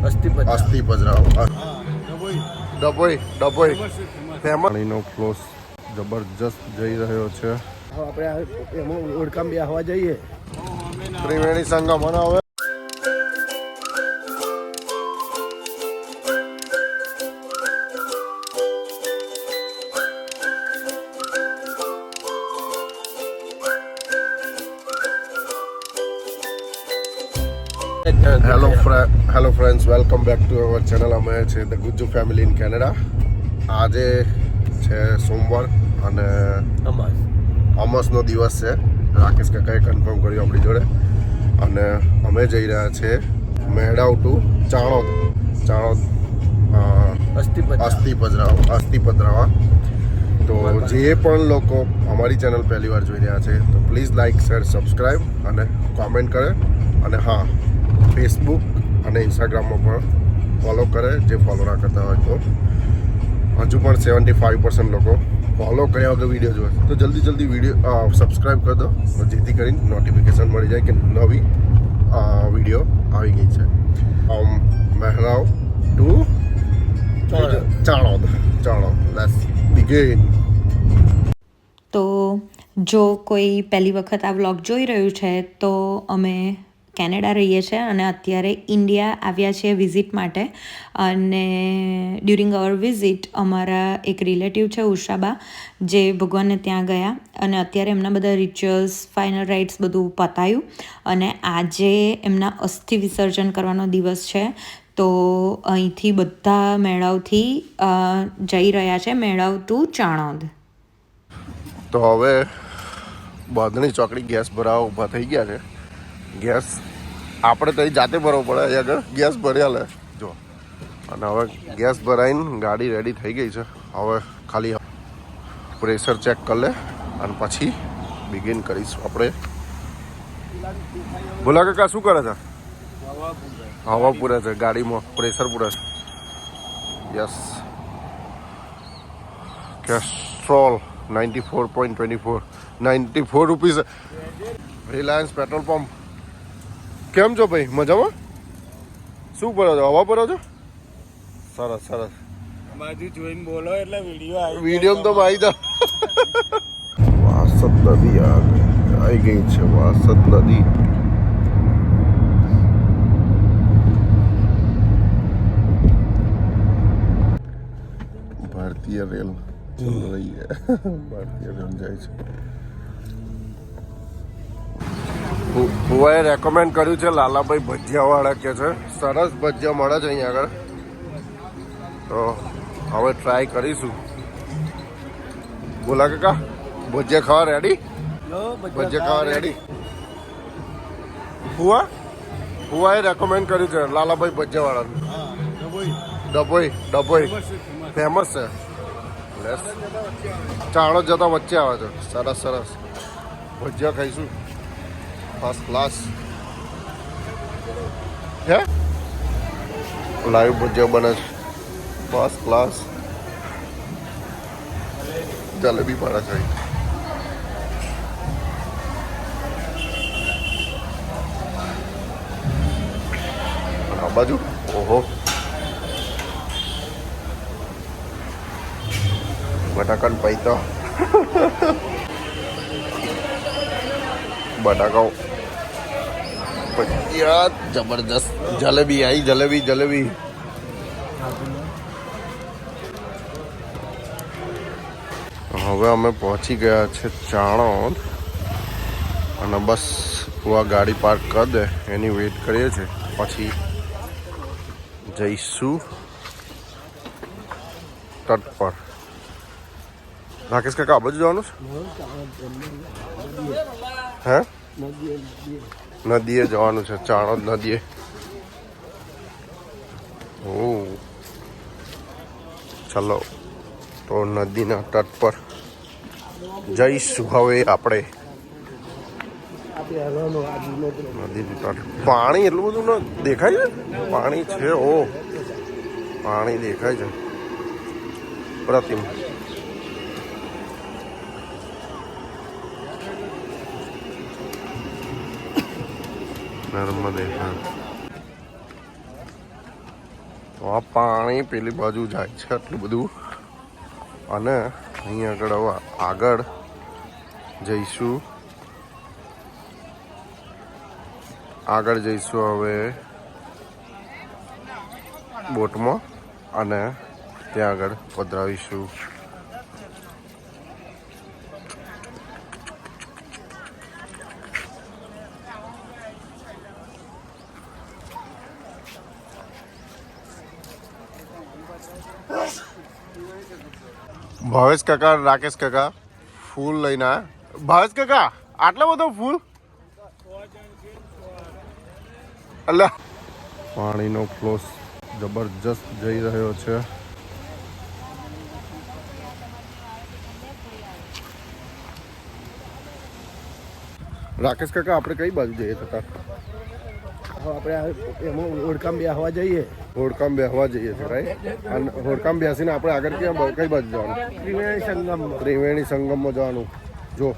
અસ્થિ પજરાઓ ડભોઈ ફેમિલીનો ફ્લો જબરજસ્ત જઈ રહ્યો છે. આપણે એમાં ઓળખાણ બે હવા જઈએ. ત્રિવેણી સંગમ અને હવે hello friends, welcome back to our channel. અમે છે the Gujju family in Canada. આજે છે સોમવાર અને અમાસનો દિવસ છે. રાકેશ કાકાએ કન્ફર્મ કર્યું આપણી જોડે અને અમે જઈ રહ્યા છીએ મેડાવ ટુ ચાણોદ અસ્થિ પધરાવા. તો જે પણ લોકો અમારી ચેનલ પહેલી વાર જોઈ રહ્યા છે તો પ્લીઝ લાઇક, શેર, સબસ્ક્રાઈબ અને કોમેન્ટ કરે. અને હા, ફેસબુક અને ઇન્સ્ટાગ્રામમાં પણ ફોલો કરે જે ફોલો ના કરતા હોય તો. હજુ પણ 75% લોકો ફોલો કર્યા વગર વિડીયો જોવે તો જલ્દી વિડીયો સબસ્ક્રાઈબ કરી દો, જેથી કરીને નોટિફિકેશન મળી જાય કે નવી વિડીયો આવી ગઈ છે. Mahelav to Chanod. Let's begin. તો જો કોઈ પહેલી વખત આ વ્લોગ જોઈ રહ્યું છે તો અમે કેનેડા રહીએ છીએ અને અત્યારે ઇન્ડિયા આવ્યા છીએ વિઝિટ માટે. અને ડ્યુરિંગ અવર વિઝિટ અમારા એક રિલેટિવ છે ઉષાબા, જે ભગવાનને ત્યાં ગયા અને અત્યારે એમના બધા રિચ્યુઅલ્સ, ફાઇનલ રાઇટ્સ બધું પતાયું અને આજે એમના અસ્થિ વિસર્જન કરવાનો દિવસ છે. તો અહીંથી બધા મેળાવથી જઈ રહ્યા છે મેળાવ ટુ ચાણોદ. તો હવે બાંધણી ચોકડી ગેસ ભરાવા ઊભા થઈ ગયા છે. ગેસ આપણે તો જાતે ભરવો પડે, અહીં આગળ ગેસ ભર્યા લે જો. અને હવે ગેસ ભરાઈને ગાડી રેડી થઈ ગઈ છે. હવે ખાલી પ્રેશર ચેક કરી લે અને પછી બિગિન કરીશું આપણે. ભોલા કાકા શું કરે છે? હવા પૂરે છે ગાડીમાં, પ્રેશર પૂરે છે. Yes, kestrel 94.24 94 rupees. Reliance petrol pump. કેમ છો ભાઈ? મજામાં? શું ભરો છો? હવા ભરો છો? સરસ. બાજુ જોઈને બોલો એટલે વિડીયો તો આવી જાવ. વાસદ નદી આવી ગઈ છે. વાસદ નદી ભારતીય રેલ ચલ રહી है. ભારતીય રેલ જાય છે. ભુવાએ રેકમેન્ડ કર્યું છે લાલાભાઈ ભજીયાવાળા કે છે સરસ ભજીયા મળે છે અહીંયા આગળ. તો હવે ટ્રાય કરીશું. બોલા કાકા, ભજીયા ખાવા રેડી? ભજીયા ખાવા રેડી? ભુવાએ રેકમેન્ડ કર્યું છે લાલાભાઈ ભજીયાવાળાનું. ડભોઈ ફેમસ છે. ચાણોદ જતા વચ્ચે આવે છે. સરસ ભજીયા ખાઈશું. ફર્સ્ટ ક્લાસ હે, લાઈવ ભજીયા બને છે. ફર્સ્ટ ક્લાસ જલેબી પડે છે. આ બાજુ ઓહો, બટાકાનું પૈતા બટાકાઓ ભજીયા જબરજસ્ત. જલેબી આવી, જલેબી. હવે અમે પહોંચી ગયા છે ચાણોદ અને બસ આ ગાડી પાર્ક કરી દે એની વેઇટ કરીએ છીએ. પછી જઈશું તટ પર. રાકેશ કાકા આ બાજુ જવાનું છે? હે, નદીએ જવાનું છે. ચાણોદ નદીએ. ઓ ચલો, તો નદીના તટ પર જઈશું હવે આપણે. નદીની તટ પાણી એટલું બધું ન દેખાય છે. પાણી છે, ઓ પાણી દેખાય છે પ્રતિમ. નર્મદે. તો આ પાણી પેલી બાજુ જાય છે આટલું બધું, અને અહીં આગળ હવે આગળ જઈશું. હવે બોટમાં અને ત્યાં આગળ પધરાવીશું. ભાવેશ કાકા, રાકેશ કાકા ફૂલ લઈને આવ્યા. ભાવેશ કાકા આટલો બધો ફૂલ? અલ્લા, પાણીનો ફ્લો જબરજસ્ત જઈ રહ્યો છે. રાકેશ કાકા આપણે કઈ બાજુ જઈએ કાકા? આપણે એમાં ઓળખામ બેસવા જઈએ. હોડકામ બેસવા જઈએ છીએ, રાઈટ? અને હોડકામ બેસીને આપણે આગળ ક્યાં કઈ બાજુ જવાનું? ત્રિવેણી સંગમમાં જવાનું. જો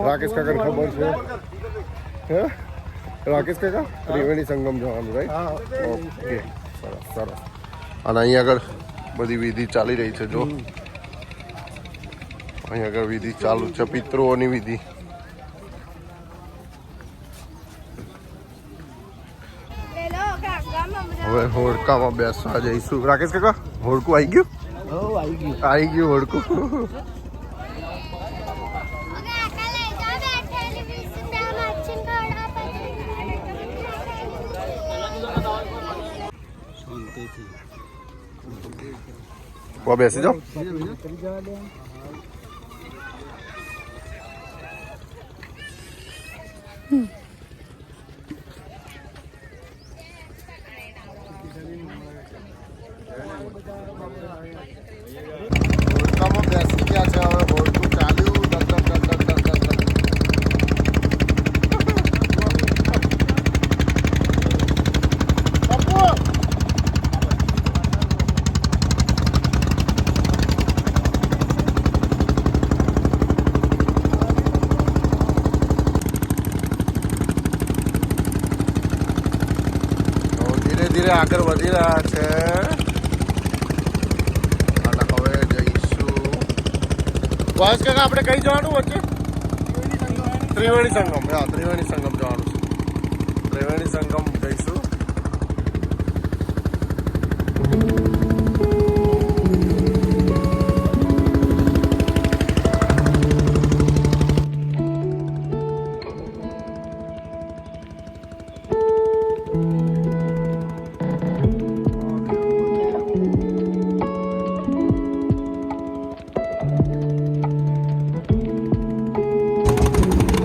રાકેશ કાકાને ખબર છે, હે રાકેશ કાકા? ત્રિવેણી સંગમ જવાનું, રાઈટ? ઓકે, સરસ સરસ. અને અહીં આગળ બધી વિધિ ચાલી રહી છે. જો અહીં આગળ વિધિ ચાલુ છે, પિતૃઓની વિધિ. હવે હોડકામાં બેસવા જઈશું. રાકેશ કાકા હોડકું આવી ગયું? આવી ગયું હોડકું. બેસી જાઓ. હોડકામાં બેસી ગયા છે. હવે હોડકું ચાલ્યું. ધીરે ધીરે આગળ વધી રહ્યા છે. અને હવે જઈશું. વાસ કાકા આપણે કઈ જવાનું વચ્ચે? ત્રિવેણી સંગમ. હા, ત્રિવેણી સંગમ જવાનું છે. ત્રિવેણી સંગમ જઈશું.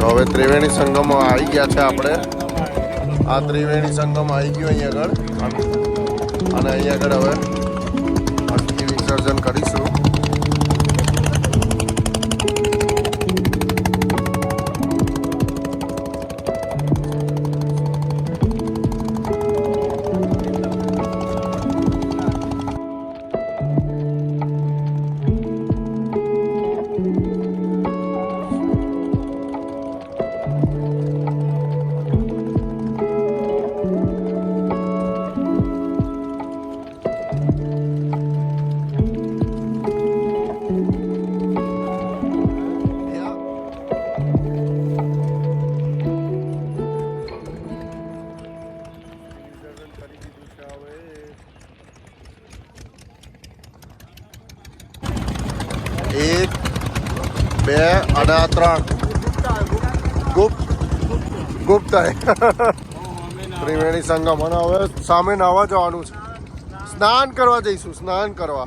હવે ત્રિવેણી સંગમ આવી ગયા છે આપણે. આ ત્રિવેણી સંગમ આવી ગયું અહીં આગળ. અને અહીં આગળ હવે અસ્થિ વિસર્જન કરીશું. એક, બે અને આ ત્રણ ગુપ્ત ત્રિવેણી સંગમ. અને હવે સામે નાવા જવાનું છે. સ્નાન કરવા જઈશું. સ્નાન કરવા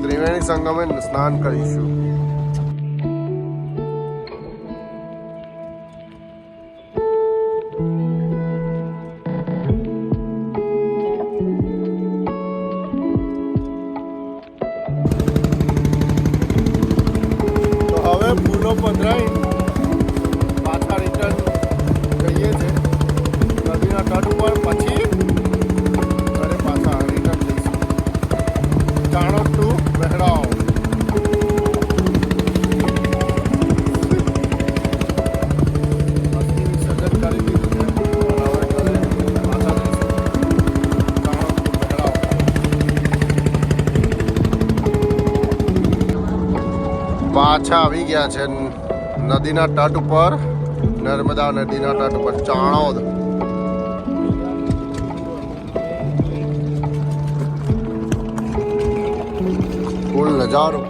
ત્રિવેણી સંગમે સ્નાન કરીશું. હવે ફૂલો પધરાઈ પાછા રિટર્ન જઈએ છે નદીના તટ ઉપર. પછી ઘરે પાછા રિટર્ન જઈશું. ચાણોદ ટુ મહેરાવ. પાછા આવી ગયા છે નદીના તટ ઉપર, નર્મદા નદીના તટ ઉપર ચાણોદ. ફૂલ નજારો.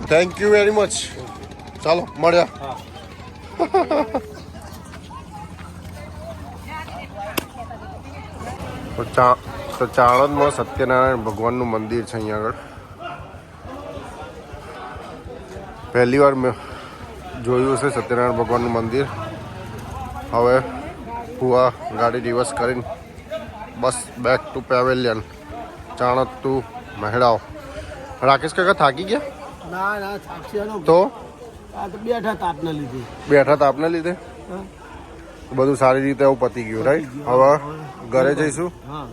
Thank you very much. ચાલો મળ્યા. તો ચાણોદમાં સત્યનારાયણ ભગવાનનું મંદિર છે અહીંયા આગળ. પહેલી વાર મેં જોયું છે સત્યનારાયણ ભગવાનનું મંદિર. હવે ફુવા ગાડી રિવર્સ કરીને બસ back to pavilion, Chanod to Mahelav. Rakesh કાકા થાકી ગયા? ના ના થાક્યા તો આ તો બેઠા તાપને લીધે. બેઠા તાપને લીધે બધું સારી રીતે એવું પતી ગયું, રાઈટ? હવે ઘરે જઈશું. હા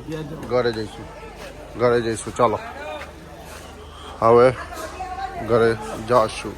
ઘરે જઈશું. ઘરે જઈશું. ચાલો હવે ઘરે જાશું.